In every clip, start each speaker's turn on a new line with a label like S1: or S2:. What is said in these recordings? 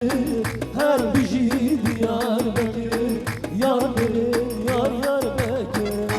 S1: her biji diyar bekir, yar benim, yar yar bekir.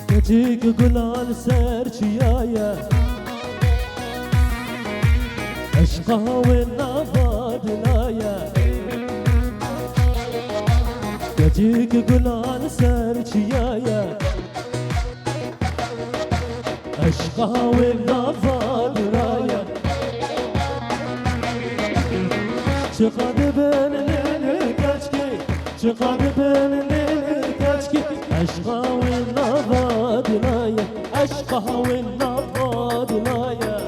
S1: Gecik gülal serçiyaya Eşka ve navadinaya Gecik gülal serçiyaya Eşka ve navadinaya Çıkadı benimle kaç ki Çıkadı benimle kaç ki Eşka ve navadinaya Eşka ve navadinaya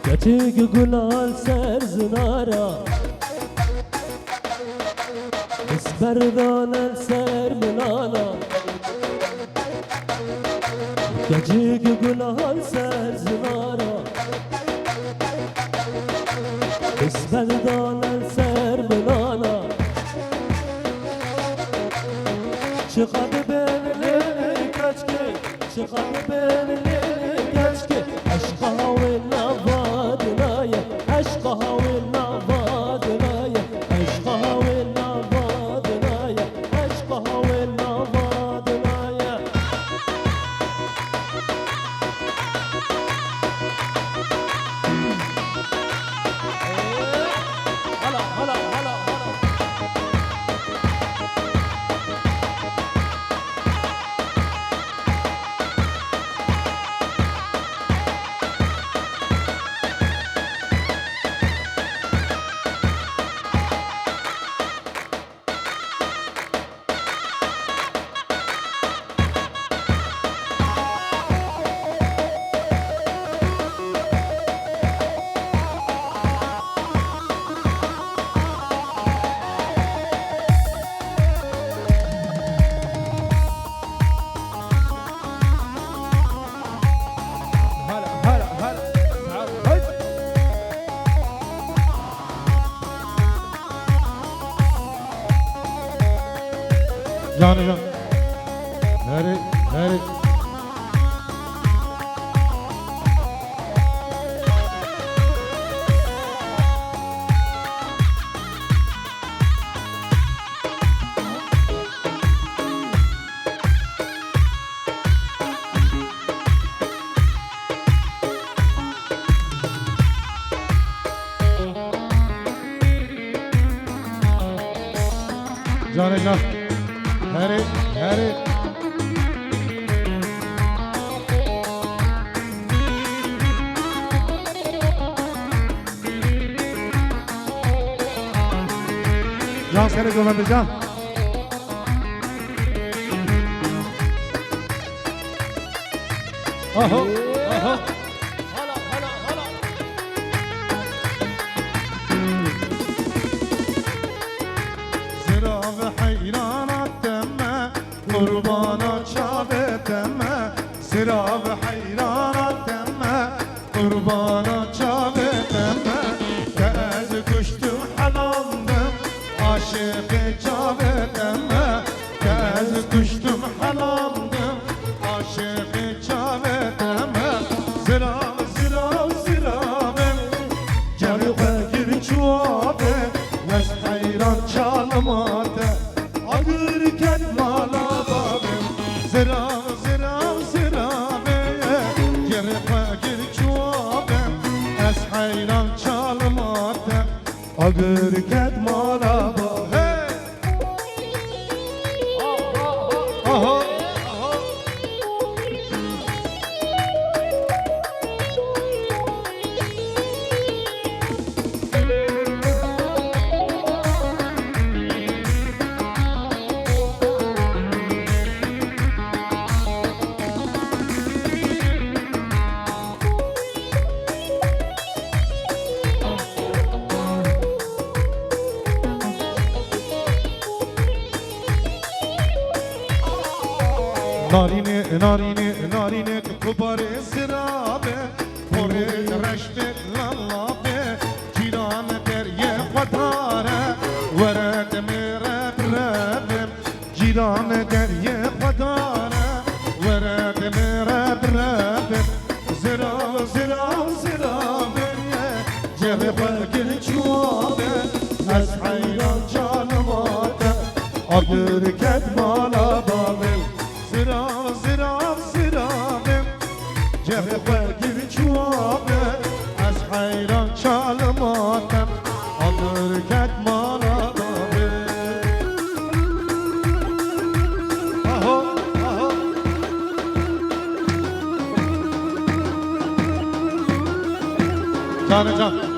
S1: Gecik gülal serzinara Isberdan el serminana Gecik gülal serzinara Isberdan el serminana Çıkadı benimle kaç ki Çıkadı benimle kaç ki Aşka ve navadinaya Aşka ve navadinaya Aşka ve navadinaya Aşka ve navadinaya Hala hala hala hala
S2: Canı can. Heri, heri. Canı can. Heri, heri. Can seni görmedi can. Aha, aha.
S1: Hala hala hala
S2: Zira ve hayranat deme Kurbana çabet زرا بحيران تمه قربانا چاوه تمه که از کشتم حلاندم عاشق چاوه تمه که از کشتم حلاندم عاشق چاوه تمه زرا زرا زرا بم جمع بگیر چوابه از حیران چالماته اگر کد مالا بابم زرا زرا زرا بم جمع بگیر چوابه از حیران چالماته اگر کد مالا بابم آها نارینه نارینه نارینه کبار زرابه پر رشت لالابه جیران دریه خداره ورد میره بربم جیران دریه خداره ورد میره بربم زرا زرا زرابه جبه بگل چوابه از حیران جانماته اگر کد مالا بابم زرا زرا زرا بم جبه بگیر چوابه از حیران چالماتم اگر کد مالا بابه آها آها جان جان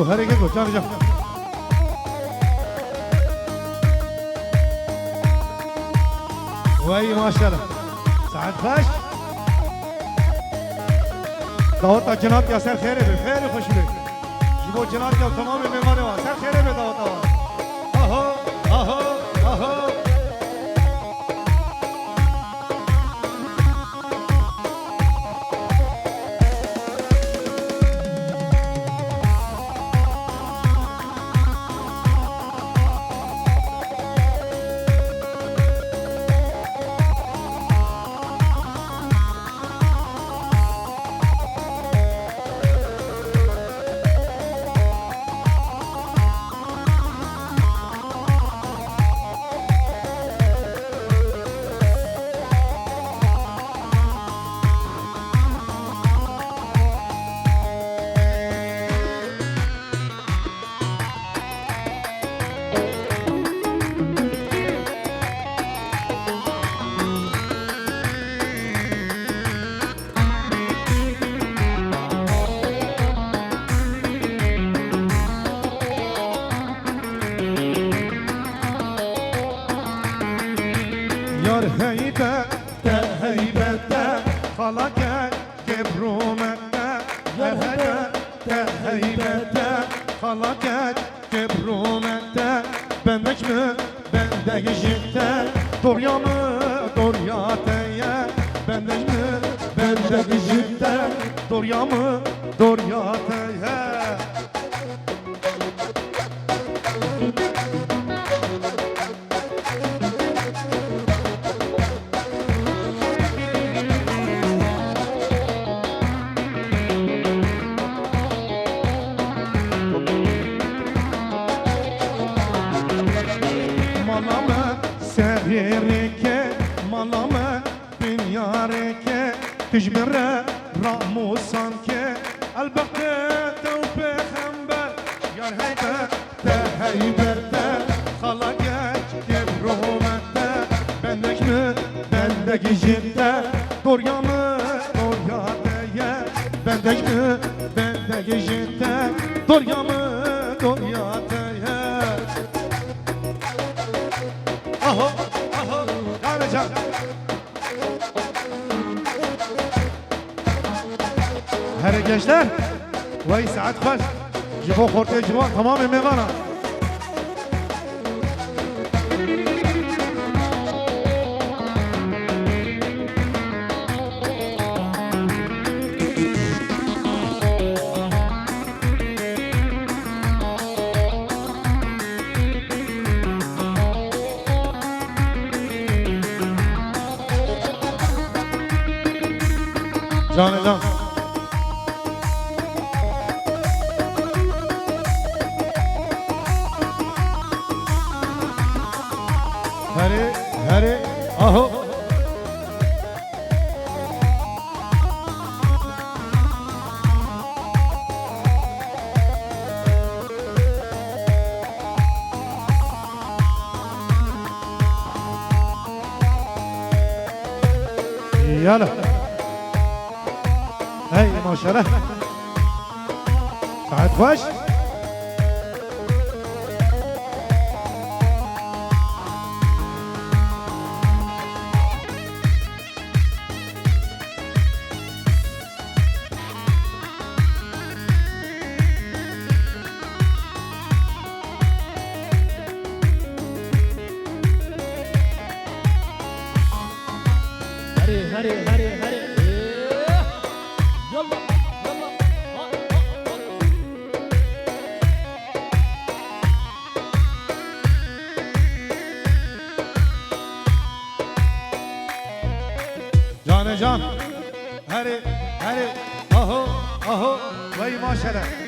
S2: هره که گو جان جان وای ماشاءالله سعد خوش دعوت جناب یا سر خیره به خیلی خوشی به جبو جناب یا تمام میمانه ها سر خیره به دعوت ها آها آها آها یار هیبت هیبت خلاقه کبرومت هیبت خلاقه کبرومت بندش mi bendeki jipte Dorya mı doryateye bendek mi bendeki jipte Dorya mı doryateye Malame dünyare ke tecmire ramusan ke elbette tevbe yar heybette Hala geç gevrumette Bendek mi bendek jitte Dorya mı dorya deye Bendek mi bendek jitte Dorya mı dorya deye Aho aho Yarıcan Her gençler Vay saat kaç Jibo kortaya civan tamamen mevana Canı Hare aho Yalla Hey maşallah Saat hoş
S1: هري يلا
S2: Can Hare aho vay maşallah